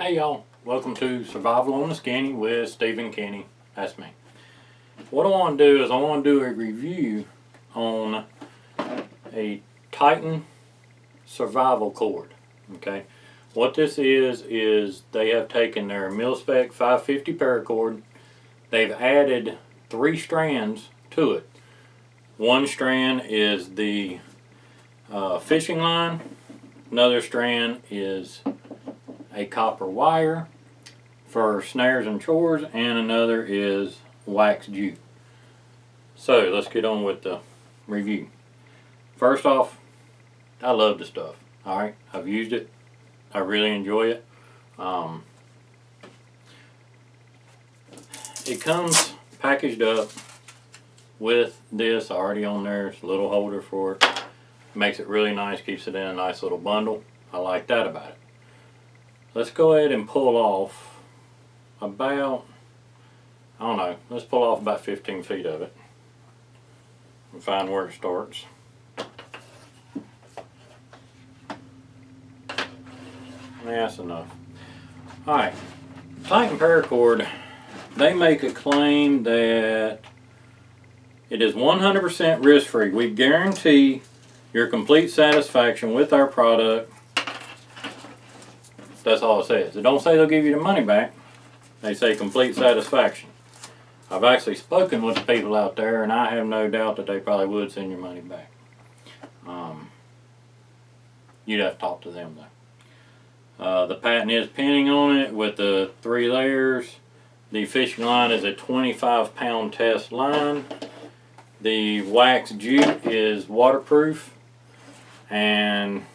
Hey y'all, welcome to Survival on the Skinny with Stephen Kenny. That's me. What I want to do is I want to do a review on a Titan SurvivorCord. Okay, what this is they have taken their mil-spec 550 paracord. They've added 3 strands to it. One strand is the fishing line. Another strand is a copper wire for snares and chores, and another is wax jute. So let's get on with the review. First off, I love the stuff. Alright, I've used it. I really enjoy it. It comes packaged up with this already on there. It's a little holder for it. Makes it really nice, keeps it in a nice little bundle. I like that about it. Let's go ahead and pull off about, I don't know, let's pull off about 15 feet of it and find where it starts. That's enough. Alright, Titan Paracord, they make a claim that it is 100% risk-free. We guarantee your complete satisfaction with our product. That's all it says. It don't say they'll give you the money back. They say complete satisfaction. I've actually spoken with the people out there, and I have no doubt that they probably would send your money back. You'd have to talk to them though. The patent is pending on it with the 3 layers. The fishing line is a 25-pound test line. The wax jute is waterproof, and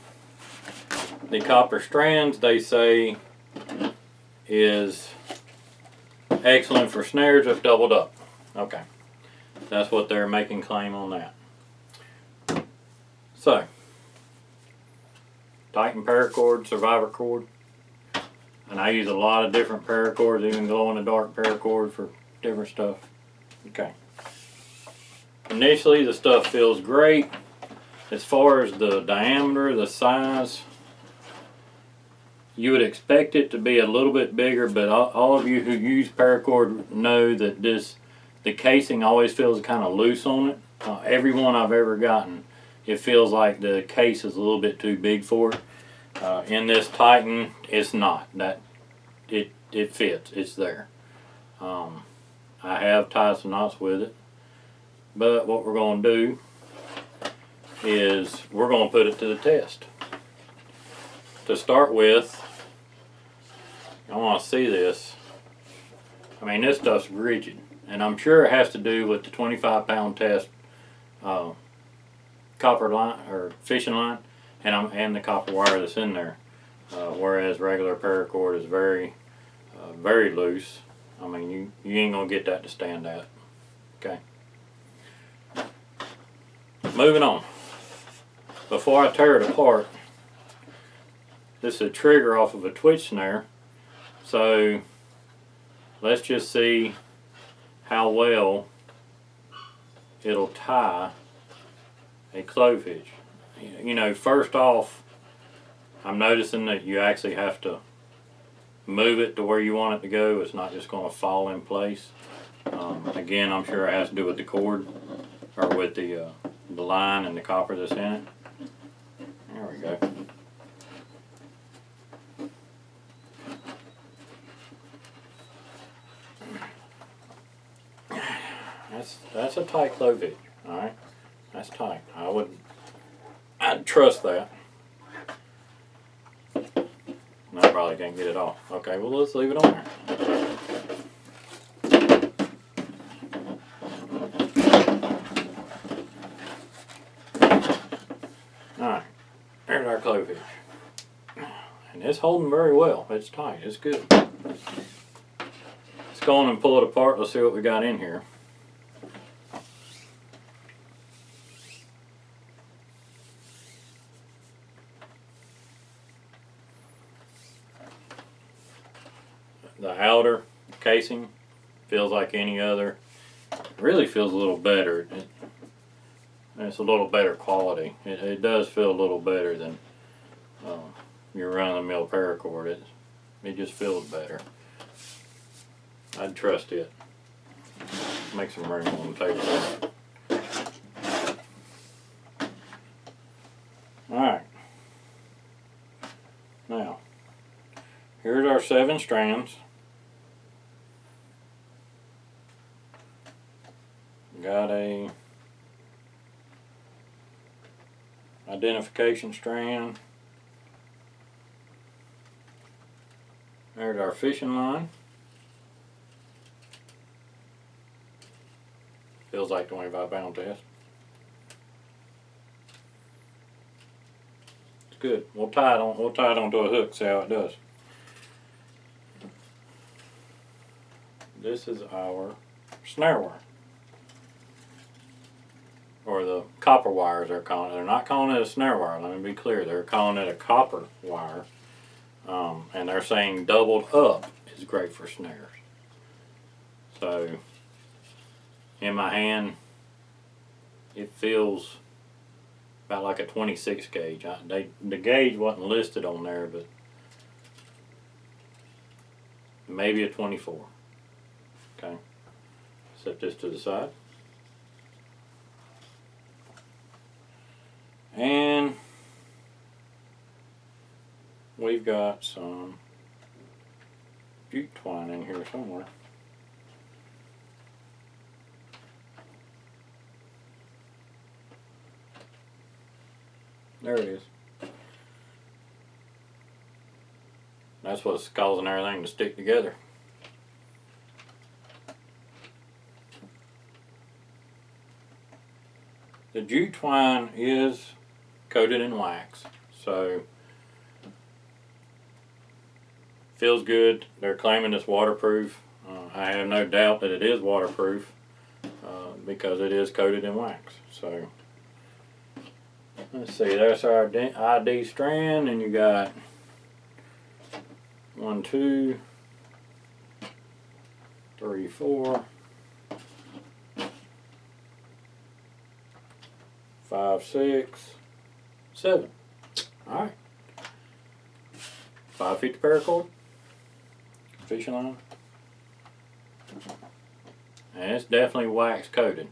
the copper strands, they say, is excellent for snares if doubled up. Okay, that's what they're making claim on that. So, Titan Paracord, SurvivorCord, and I use a lot of different paracords, even glow-in-the-dark paracord for different stuff. Okay. Initially, the stuff feels great. As far as the diameter, the size, you would expect it to be a little bit bigger, but all of you who use paracord know that the casing always feels kind of loose on it. Every one I've ever gotten, it feels like the case is a little bit too big for it. In this Titan, it's not. It fits. It's there. I have tied some knots with it, but what we're going to do is we're going to put it to the test. To start with, I want to see this. I mean, this stuff's rigid, and I'm sure it has to do with the 25-pound test copper line or fishing line, and the copper wire that's in there. Whereas regular paracord is very loose. I mean, you ain't gonna get that to stand out. Okay. Moving on. Before I tear it apart, this is a trigger off of a twitch snare, so let's just see how well it'll tie a clovehitch. You know, first off, I'm noticing that you actually have to move it to where you want it to go. It's not just going to fall in place. Again, I'm sure it has to do with the cord, or with the line and the copper that's in it. There we go. That's a tight clovehitch. All right, that's tight. I'd trust that. I probably can't get it off. Okay, well, let's leave it on there. Alright, there's our clovehitch. And it's holding very well. It's tight. It's good. Let's go on and pull it apart. Let's see what we got in here. The outer casing feels like any other. It really feels a little better. It's a little better quality. It does feel a little better than your run-of-the-mill paracord. It just feels better. I'd trust it. Make some room on the table. Alright. Now, here's our 7 strands. Got a identification strand. There's our fishing line. Feels like 25-pound test. It's good. We'll tie it onto a hook, see how it does. This is our snare wire. Or the copper wires they're calling it. They're not calling it a snare wire, let me be clear. They're calling it a copper wire. And they're saying doubled up is great for snares. So, in my hand, it feels about like a 26 gauge. The gauge wasn't listed on there, but maybe a 24. Okay, set this to the side. And we've got some jute twine in here somewhere. There it is. That's what's causing everything to stick together. The jute twine is coated in wax, so feels good. They're claiming it's waterproof. I have no doubt that it is waterproof because it is coated in wax. So let's see, that's our ID strand, and you got 1, 2, 3, 4, 5, 6, 7. Alright. 550 paracord. Fishing line. And it's definitely wax coated.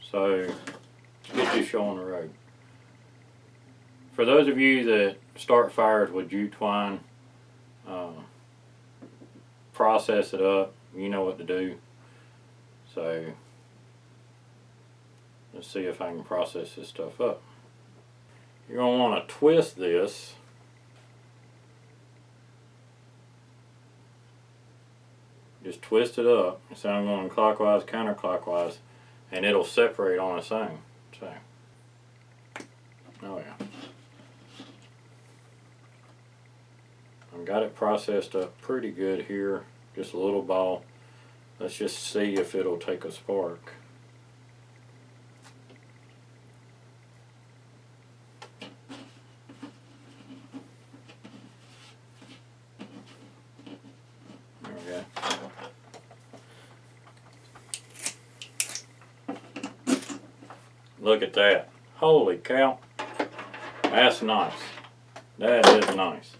So, let's get this show on the road. For those of you that start fires with jute twine, process it up, you know what to do. So, let's see if I can process this stuff up. You're going to want to twist this just twist it up. So I'm going clockwise, counterclockwise, and it'll separate on its own. So, oh yeah. I've got it processed up pretty good here. Just a little ball. Let's just see if it'll take a spark. Look at that. Holy cow. That's nice. That is nice.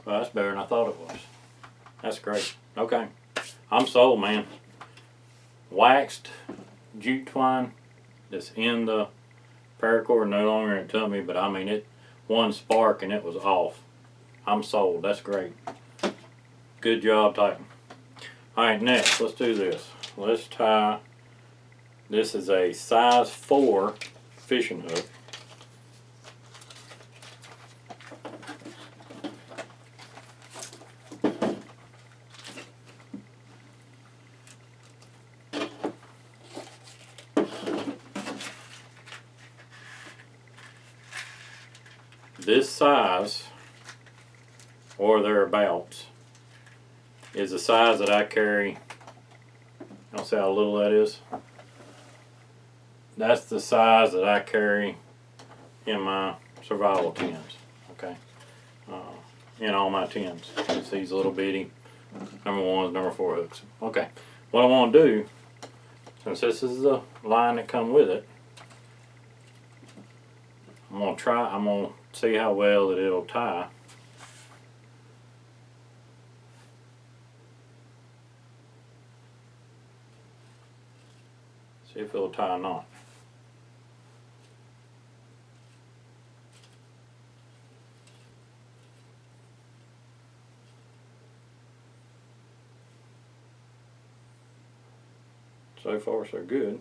Well, that's better than I thought it was. That's great. Okay. I'm sold, man. Waxed jute twine that's in the paracord no longer in tummy, but I mean it one spark and it was off. I'm sold. That's great. Good job, Titan. Alright, next, let's do this. Let's tie, this is a size 4 fishing hook. This size, or thereabouts, is the size that I carry. I'll see how little that is. That's the size that I carry in my survival tins. Okay, in all my tins. It's these little bitty number 1s, number 4 hooks. Okay, what I want to do, since this is the line that come with it, I'm gonna see how well that it'll tie. See if it'll tie or not. So far, so good.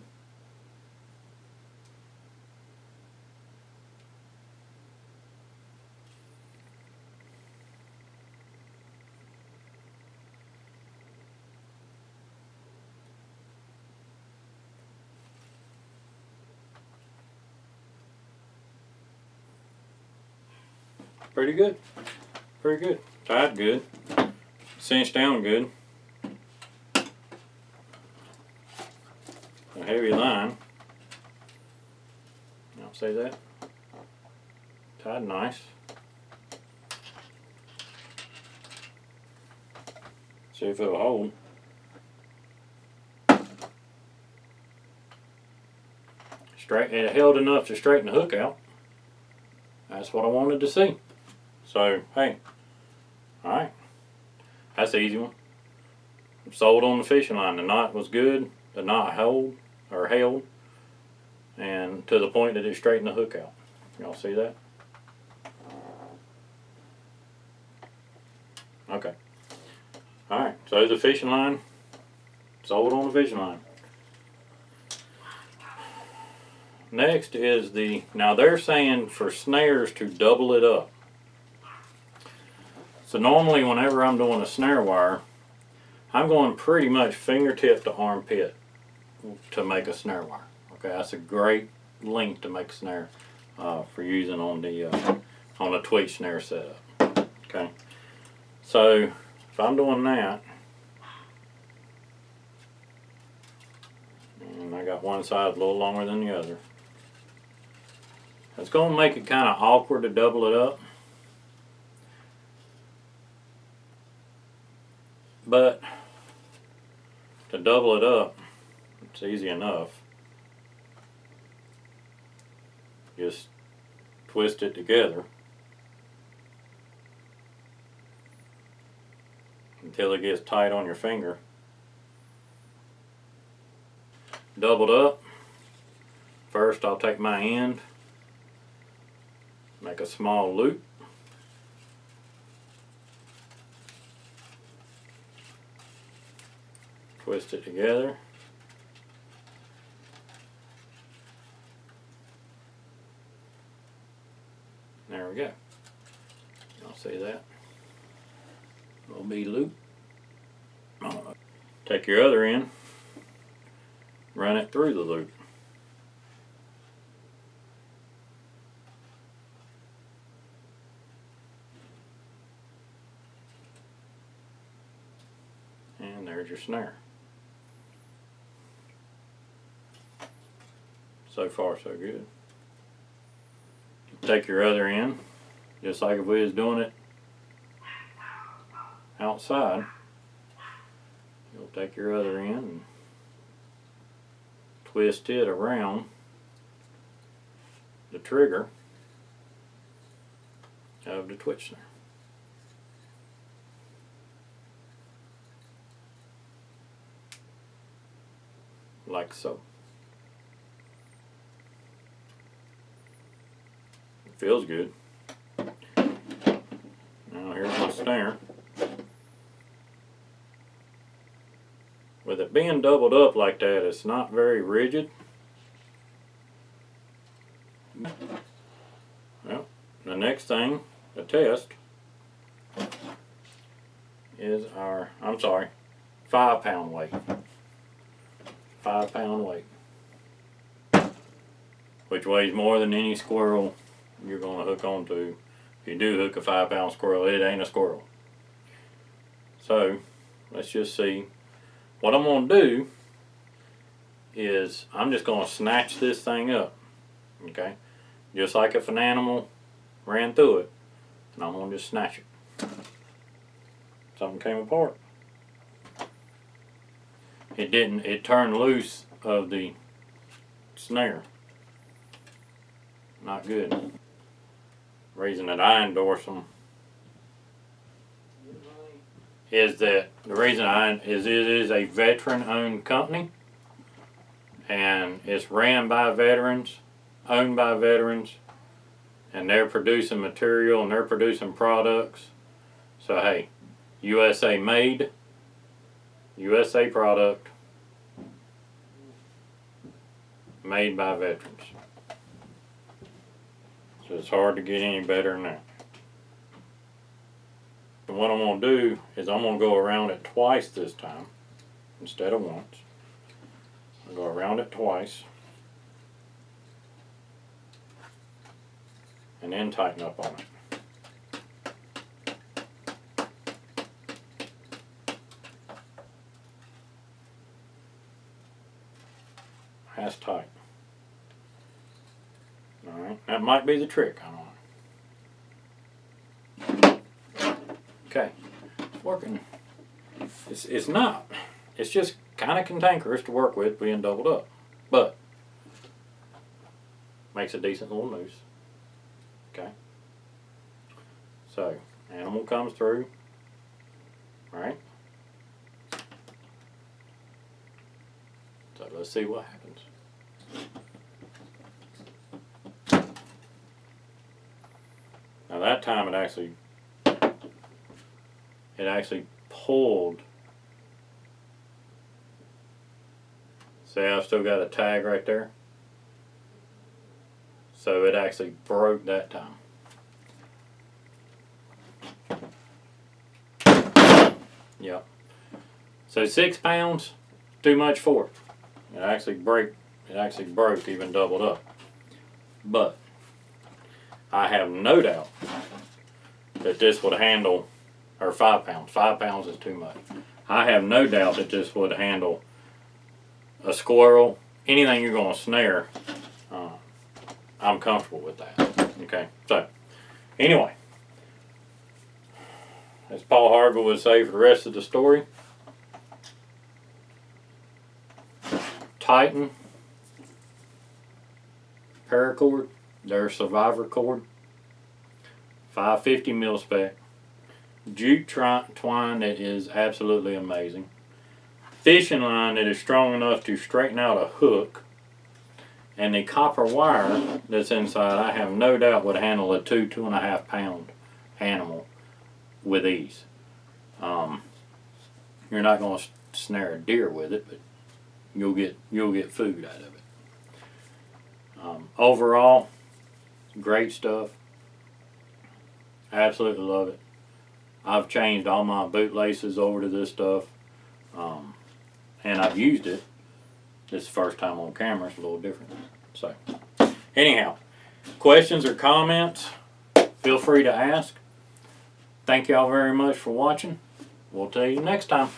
Pretty good. Pretty good. Tied good. Cinched down good. A heavy line. Y'all see that? Tied nice. See if it'll hold. It held enough to straighten the hook out. That's what I wanted to see. So, hey, alright, that's the easy one. Sold on the fishing line. The knot was good, the knot held, and to the point that it straightened the hook out. Y'all see that? Okay. Alright, so the fishing line, sold on the fishing line. Next is now they're saying for snares to double it up. So normally whenever I'm doing a snare wire, I'm going pretty much fingertip to armpit to make a snare wire. Okay, that's a great length to make a snare for using on a tweak snare setup. Okay, so if I'm doing that, and I got one side a little longer than the other, it's going to make it kind of awkward to double it up. But to double it up, it's easy enough. Just twist it together until it gets tight on your finger. Doubled up. First I'll take my end, make a small loop. Twist it together. There we go. Y'all see that? Little bead loop. Take your other end, run it through the loop. And there's your snare. So far, so good. Take your other end, just like if we was doing it outside. You'll take your other end and twist it around the trigger of the twitch snare. Like so. Feels good. Now here's my snare. With it being doubled up like that, it's not very rigid. Well, the next thing to test is our, 5-pound weight. 5-pound weight. Which weighs more than any squirrel you're going to hook onto. If you do hook a 5-pound squirrel, it ain't a squirrel. So let's just see. What I'm going to do is I'm just going to snatch this thing up. Okay, just like if an animal ran through it, and I'm going to just snatch it. Something came apart. It didn't. It turned loose of the snare. Not good. Reason that I endorse them is that the reason it is a veteran-owned company, and it's ran by veterans, owned by veterans, and they're producing material and they're producing products. So hey, USA made, USA product, made by veterans. So it's hard to get any better than that. And what I'm going to do is I'm going to go around it twice this time instead of once. I'll go around it twice and then tighten up on it. That's tight. Alright, that might be the trick, I don't know. Okay, it's working. It's not. It's just kind of cantankerous to work with being doubled up. But, makes a decent little noose. Okay. So, animal comes through. Right? So let's see what happens. Now that time it actually pulled. See, I've still got a tag right there. So it actually broke that time. Yep. So 6 pounds, too much for it. It actually broke even doubled up. But I have no doubt that this would handle, or 5 pounds. 5 pounds is too much. I have no doubt that this would handle a squirrel, anything you're going to snare. I'm comfortable with that. Okay, so anyway, as Paul Harvey would say for the rest of the story, Titan, Paracord, their SurvivorCord, 550 mil spec, jute twine that is absolutely amazing, fishing line that is strong enough to straighten out a hook, and the copper wire that's inside, I have no doubt would handle a 2.5 pound animal with ease. You're not going to snare a deer with it, but you'll get food out of it. Overall, great stuff. Absolutely love it. I've changed all my bootlaces over to this stuff, and I've used it. This is the first time on camera. It's a little different. So, anyhow, questions or comments, feel free to ask. Thank y'all very much for watching. We'll tell you next time.